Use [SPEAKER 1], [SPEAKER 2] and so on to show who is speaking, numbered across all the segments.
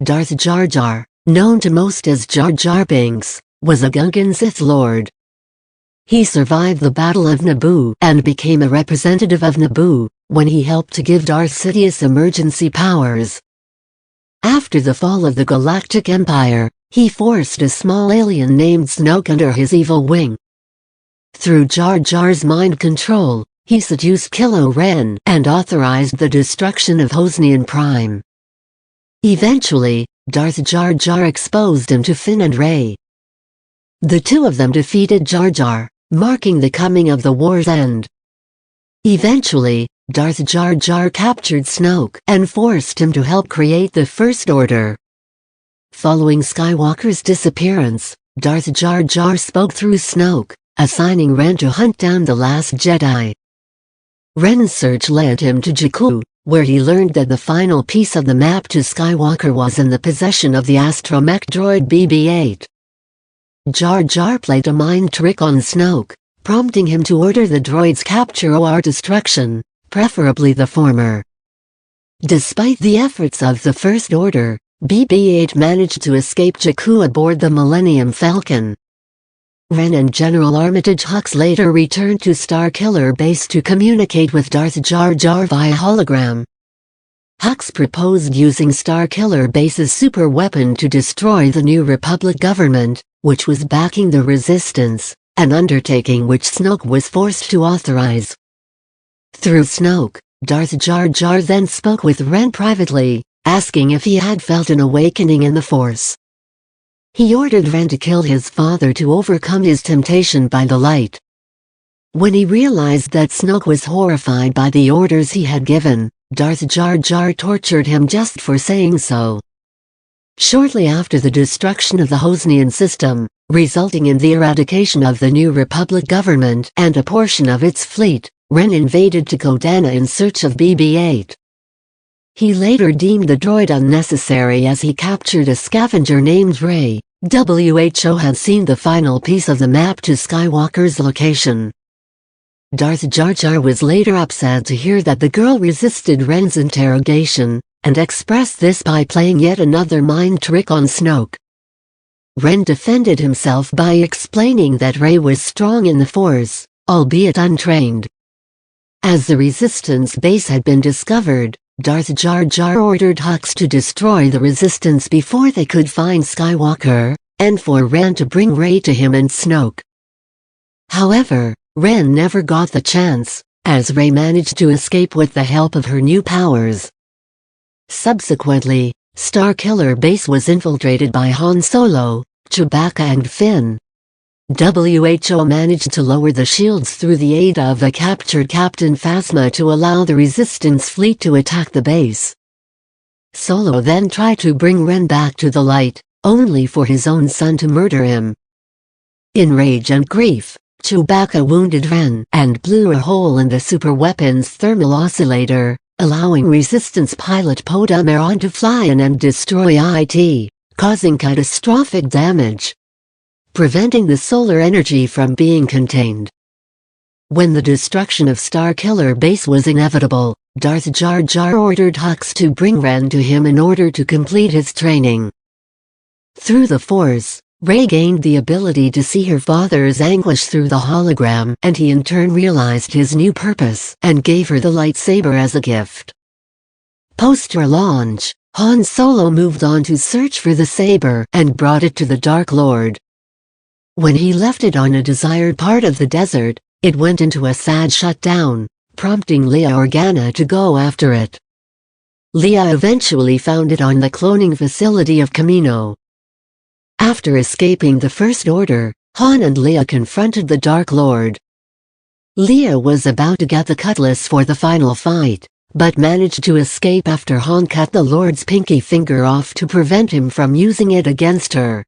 [SPEAKER 1] Darth Jar Jar, known to most as Jar Jar Binks, was a Gungan Sith Lord. He survived the Battle of Naboo and became a representative of Naboo when he helped to give Darth Sidious emergency powers. After the fall of the Galactic Empire, he forced a small alien named Snoke under his evil wing. Through Jar Jar's mind control, he seduced Kylo Ren and authorized the destruction of Hosnian Prime. Eventually, Darth Jar Jar exposed him to Finn and Rey. The two of them defeated Jar Jar, marking the coming of the war's end. Eventually, Darth Jar Jar captured Snoke and forced him to help create the First Order. Following Skywalker's disappearance, Darth Jar Jar spoke through Snoke, assigning Ren to hunt down the last Jedi. Ren's search led him to Jakku, where he learned that the final piece of the map to Skywalker was in the possession of the astromech droid BB-8. Jar Jar played a mind trick on Snoke, prompting him to order the droid's capture or destruction, preferably the former. Despite the efforts of the First Order, BB-8 managed to escape Jakku aboard the Millennium Falcon. Ren and General Armitage Hux later returned to Starkiller Base to communicate with Darth Jar Jar via hologram. Hux proposed using Starkiller Base's super weapon to destroy the New Republic government, which was backing the Resistance, an undertaking which Snoke was forced to authorize. Through Snoke, Darth Jar Jar then spoke with Ren privately, asking if he had felt an awakening in the Force. He ordered Ren to kill his father to overcome his temptation by the light. When he realized that Snoke was horrified by the orders he had given, Darth Jar Jar tortured him just for saying so. Shortly after the destruction of the Hosnian system, resulting in the eradication of the New Republic government and a portion of its fleet, Ren invaded Takodana in search of BB-8. He later deemed the droid unnecessary as he captured a scavenger named Rey. WHO had seen the final piece of the map to Skywalker's location. Darth Jar Jar was later upset to hear that the girl resisted Ren's interrogation, and expressed this by playing yet another mind trick on Snoke. Ren defended himself by explaining that Rey was strong in the Force, albeit untrained. As the Resistance base had been discovered, Darth Jar Jar ordered Hux to destroy the Resistance before they could find Skywalker, and for Ren to bring Rey to him and Snoke. However, Ren never got the chance, as Rey managed to escape with the help of her new powers. Subsequently, Starkiller Base was infiltrated by Han Solo, Chewbacca and Finn. WHO managed to lower the shields through the aid of the captured Captain Phasma to allow the Resistance fleet to attack the base. Solo then tried to bring Ren back to the light, only for his own son to murder him. In rage and grief, Chewbacca wounded Ren and blew a hole in the superweapon's thermal oscillator, allowing Resistance pilot Poe Dameron to fly in and destroy it, causing catastrophic damage, preventing the solar energy from being contained. When the destruction of Starkiller Base was inevitable, Darth Jar Jar ordered Hux to bring Ren to him in order to complete his training. Through the Force, Rey gained the ability to see her father's anguish through the hologram, and he in turn realized his new purpose and gave her the lightsaber as a gift. Post-launch, Han Solo moved on to search for the saber and brought it to the Dark Lord. When he left it on a desired part of the desert, it went into a sad shutdown, prompting Leia Organa to go after it. Leia eventually found it on the cloning facility of Kamino. After escaping the First Order, Han and Leia confronted the Dark Lord. Leia was about to get the cutlass for the final fight, but managed to escape after Han cut the Lord's pinky finger off to prevent him from using it against her.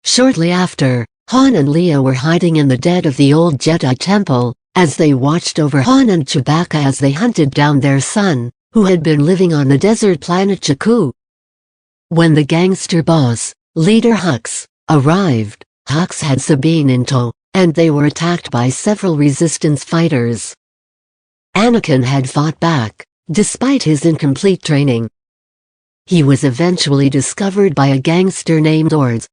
[SPEAKER 1] Shortly after, Han and Leia were hiding in the dead of the old Jedi Temple, as they watched over Han and Chewbacca as they hunted down their son, who had been living on the desert planet Jakku. When the gangster boss, Leader Hux, arrived, Hux had Sabine in tow, and they were attacked by several Resistance fighters. Anakin had fought back, despite his incomplete training. he was eventually discovered by a gangster named Darth.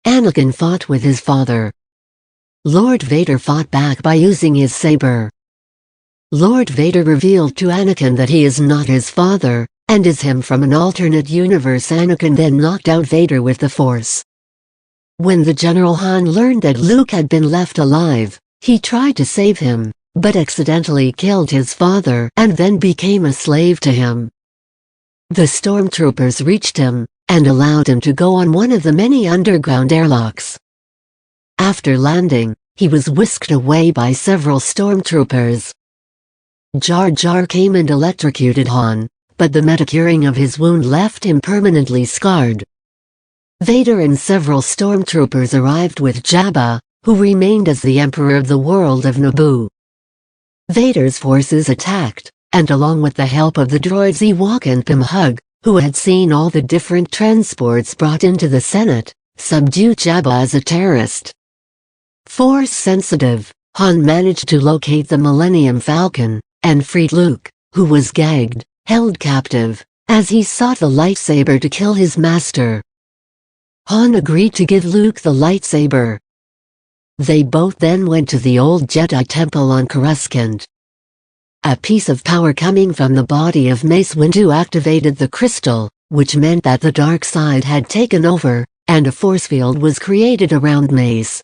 [SPEAKER 1] Anakin fought with his father. Lord Vader fought back by using his saber. Lord Vader revealed to Anakin that he is not his father, and is him from an alternate universe. Anakin then knocked out Vader with the Force. When the General Han learned that Luke had been left alive, he tried to save him, but accidentally killed his father and then became a slave to him. The stormtroopers reached him, and allowed him to go on one of the many underground airlocks. After landing, he was whisked away by several stormtroopers. Jar Jar came and electrocuted Han, but the meta-curing of his wound left him permanently scarred. Vader and several stormtroopers arrived with Jabba, who remained as the Emperor of the world of Naboo. Vader's forces attacked, and along with the help of the droids Ewok and Pimhug, who had seen all the different transports brought into the Senate, subdued Jabba as a terrorist. Force-sensitive, Han managed to locate the Millennium Falcon, and freed Luke, who was gagged, held captive, as he sought the lightsaber to kill his master. Han agreed to give Luke the lightsaber. They both then went to the old Jedi Temple on Coruscant. A piece of power coming from the body of Mace Windu activated the crystal, which meant that the dark side had taken over, and a force field was created around Mace.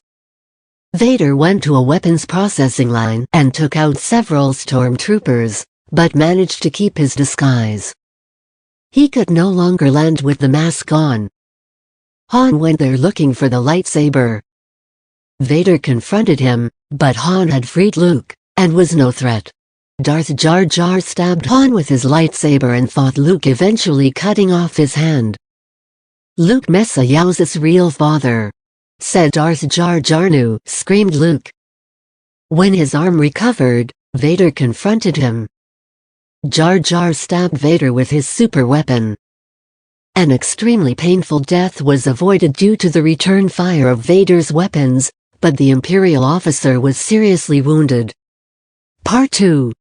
[SPEAKER 1] Vader went to a weapons processing line and took out several stormtroopers, but managed to keep his disguise. He could no longer land with the mask on. Han went there looking for the lightsaber. Vader confronted him, but Han had freed Luke, and was no threat. Darth Jar Jar stabbed Han with his lightsaber and fought Luke, eventually cutting off his hand. "Luke Mesa Yow's real father," said Darth Jar Jar. "No," screamed Luke. When his arm recovered, Vader confronted him. Jar Jar stabbed Vader with his super weapon. An extremely painful death was avoided due to the return fire of Vader's weapons, but the Imperial officer was seriously wounded. Part 2.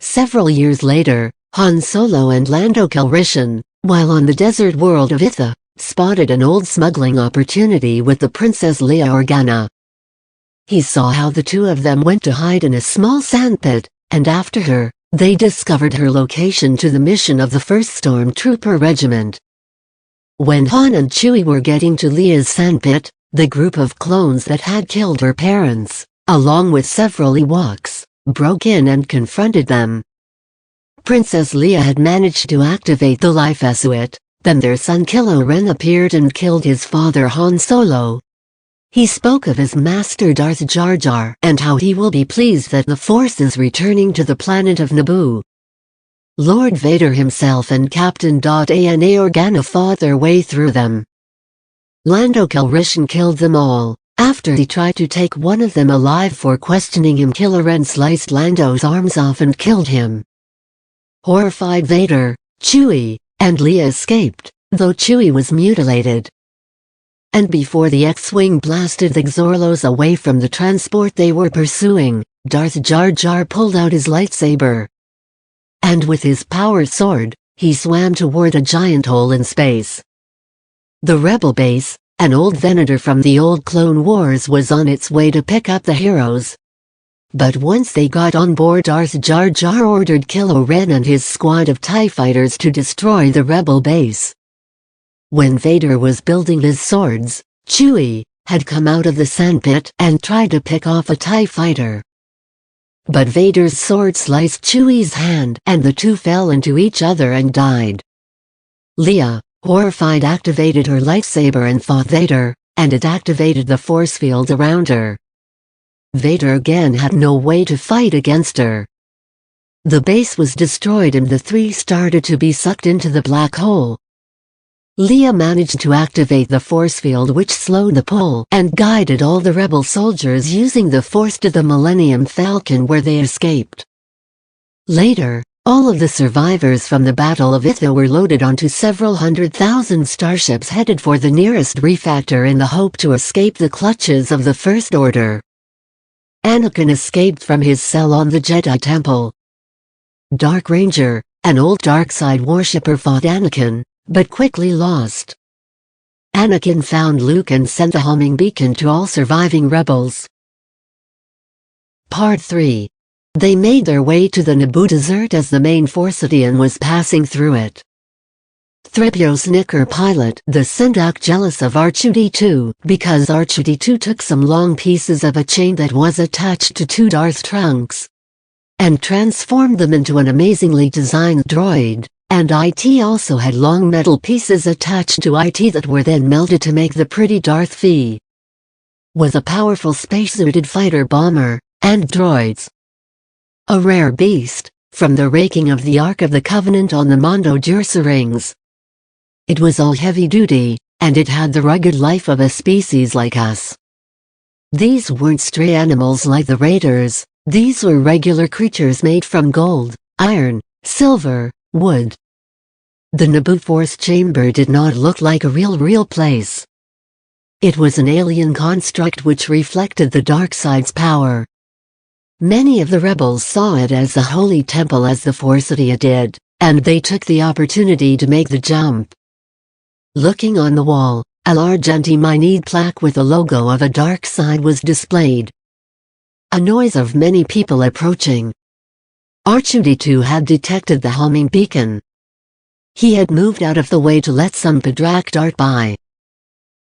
[SPEAKER 1] Several years later, Han Solo and Lando Calrissian, while on the desert world of Itha, spotted an old smuggling opportunity with the Princess Leia Organa. He saw how the two of them went to hide in a small sandpit, and after her, they discovered her location to the mission of the 1st Stormtrooper Regiment. When Han and Chewie were getting to Leia's sandpit, the group of clones that had killed her parents, along with several Ewoks, broke in and confronted them. Princess Leia had managed to activate the life Esuit, then their son Kylo Ren appeared and killed his father Han Solo. He spoke of his master Darth Jar Jar and how he will be pleased that the Force is returning to the planet of Naboo. Lord Vader himself and Captain Ana Organa fought their way through them. Lando Calrissian killed them all. After he tried to take one of them alive for questioning him, Kylo Ren sliced Lando's arms off and killed him. Horrified Vader, Chewie, and Leia escaped, though Chewie was mutilated. And before the X-Wing blasted the Xorlos away from the transport they were pursuing, Darth Jar Jar pulled out his lightsaber. And with his power sword, he swam toward a giant hole in space. The Rebel base, an old Venator from the old Clone Wars, was on its way to pick up the heroes. But once they got on board, Darth Jar Jar ordered Kylo Ren and his squad of TIE fighters to destroy the Rebel base. When Vader was building his swords, Chewie had come out of the sandpit and tried to pick off a TIE fighter. But Vader's sword sliced Chewie's hand and the two fell into each other and died. Leia, horrified, activated her lightsaber and fought Vader, and it activated the force field around her. Vader again had no way to fight against her. The base was destroyed and the three started to be sucked into the black hole. Leia managed to activate the force field, which slowed the pull and guided all the rebel soldiers using the force to the Millennium Falcon, where they escaped. Later, all of the survivors from the Battle of Itha were loaded onto several 100,000 starships headed for the nearest refactor in the hope to escape the clutches of the First Order. Anakin escaped from his cell on the Jedi Temple. Dark Ranger, an old dark side worshipper, fought Anakin, but quickly lost. Anakin found Luke and sent the homing beacon to all surviving rebels. Part 3. They made their way to the Naboo desert as the main Forcidian was passing through it. 3PO Snicker Pilot the Sendak jealous of R2-D2 because R2-D2 took some long pieces of a chain that was attached to 2 Darth trunks and transformed them into an amazingly designed droid, and IT also had long metal pieces attached to IT that were then melted to make the pretty Darth V. Was a powerful spacesuited fighter bomber, and droids. A rare beast, from the raking of the Ark of the Covenant on the Mondo Dursa rings. It was all heavy-duty, and it had the rugged life of a species like us. These weren't stray animals like the Raiders, these were regular creatures made from gold, iron, silver, wood. The Naboo Force Chamber did not look like a real place. It was an alien construct which reflected the dark side's power. Many of the rebels saw it as the holy temple as the Forcidia did, and they took the opportunity to make the jump. Looking on the wall, a large anti-Mynede plaque with the logo of a dark side was displayed. A noise of many people approaching. R2-D2 had detected the homing beacon. He had moved out of the way to let some Padrak dart by.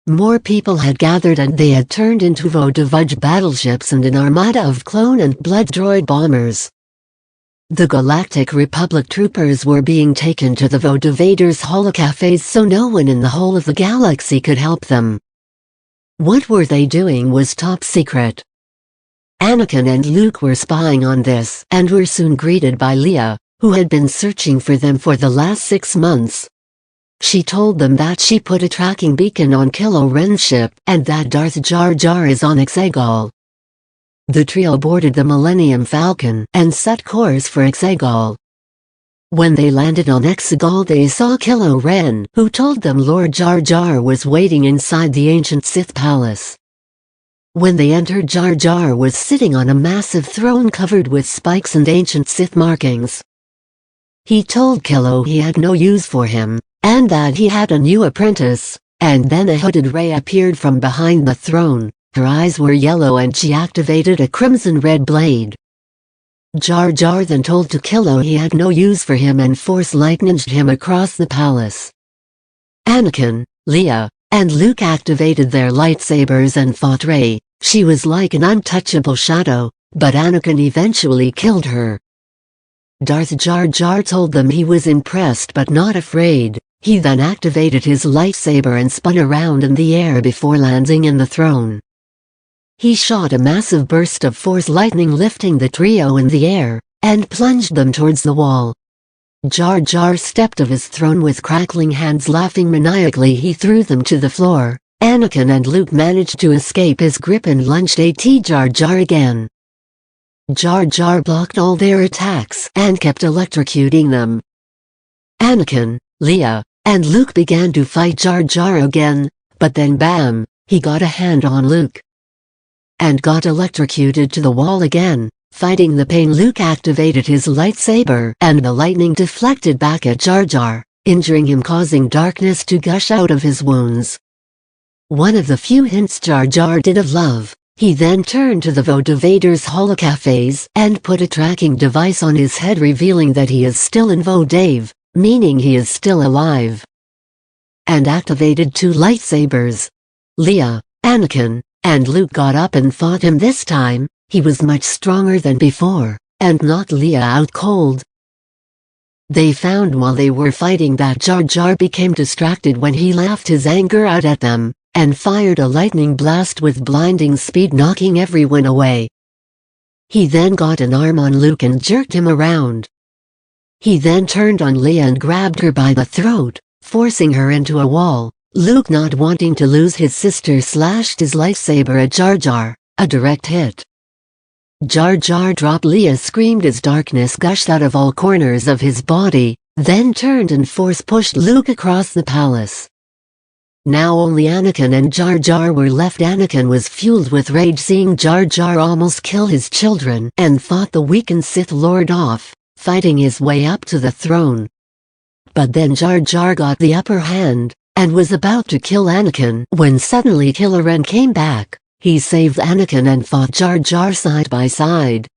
[SPEAKER 1] More people had gathered and they had turned into Vodavudge battleships and an armada of clone and blood droid bombers. The Galactic Republic troopers were being taken to the Vodavaders holocafes so no one in the whole of the galaxy could help them. What were they doing was top secret. Anakin and Luke were spying on this and were soon greeted by Leia, who had been searching for them for the last 6 months. She told them that she put a tracking beacon on Kylo Ren's ship and that Darth Jar Jar is on Exegol. The trio boarded the Millennium Falcon and set course for Exegol. When they landed on Exegol they saw Kylo Ren, who told them Lord Jar Jar was waiting inside the ancient Sith palace. When they entered, Jar Jar was sitting on a massive throne covered with spikes and ancient Sith markings. He told Kylo he had no use for him, and that he had a new apprentice, and then a hooded Rey appeared from behind the throne. Her eyes were yellow and she activated a crimson-red blade. Jar Jar then told to Kylo he had no use for him and force lightninged him across the palace. Anakin, Leia, and Luke activated their lightsabers and fought Rey. She was like an untouchable shadow, but Anakin eventually killed her. Darth Jar Jar told them he was impressed but not afraid. He then activated his lightsaber and spun around in the air before landing in the throne. He shot a massive burst of force lightning lifting the trio in the air, and plunged them towards the wall. Jar Jar stepped off his throne with crackling hands, laughing maniacally. He threw them to the floor. Anakin and Luke managed to escape his grip and lunged at Jar Jar again. Jar Jar blocked all their attacks and kept electrocuting them. Anakin, Leia, and Luke began to fight Jar Jar again, but then bam, he got a hand on Luke and got electrocuted to the wall again. Fighting the pain, Luke activated his lightsaber and the lightning deflected back at Jar Jar, injuring him, causing darkness to gush out of his wounds. One of the few hints Jar Jar did of love. He then turned to the Vodavaders holocafes and put a tracking device on his head, revealing that he is still in Vodave, meaning he is still alive. And activated 2 lightsabers. Leia, Anakin, and Luke got up and fought him. This time, he was much stronger than before, and knocked Leia out cold. They found while they were fighting that Jar Jar became distracted when he laughed his anger out at them, and fired a lightning blast with blinding speed, knocking everyone away. He then got an arm on Luke and jerked him around. He then turned on Leia and grabbed her by the throat, forcing her into a wall. Luke, not wanting to lose his sister, slashed his lightsaber at Jar Jar, a direct hit. Jar Jar dropped. Leia screamed as darkness gushed out of all corners of his body, then turned and force-pushed Luke across the palace. Now only Anakin and Jar Jar were left. Anakin was fueled with rage seeing Jar Jar almost kill his children and fought the weakened Sith Lord off, fighting his way up to the throne. But then Jar Jar got the upper hand, and was about to kill Anakin when suddenly Kylo Ren came back. He saved Anakin and fought Jar Jar side by side.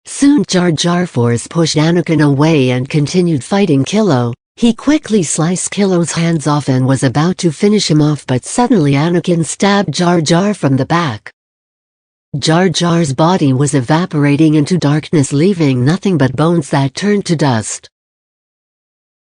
[SPEAKER 1] Soon Jar Jar force pushed Anakin away and continued fighting Kylo. He quickly sliced Kylo's hands off and was about to finish him off, but suddenly Anakin stabbed Jar Jar from the back. Jar Jar's body was evaporating into darkness, leaving nothing but bones that turned to dust.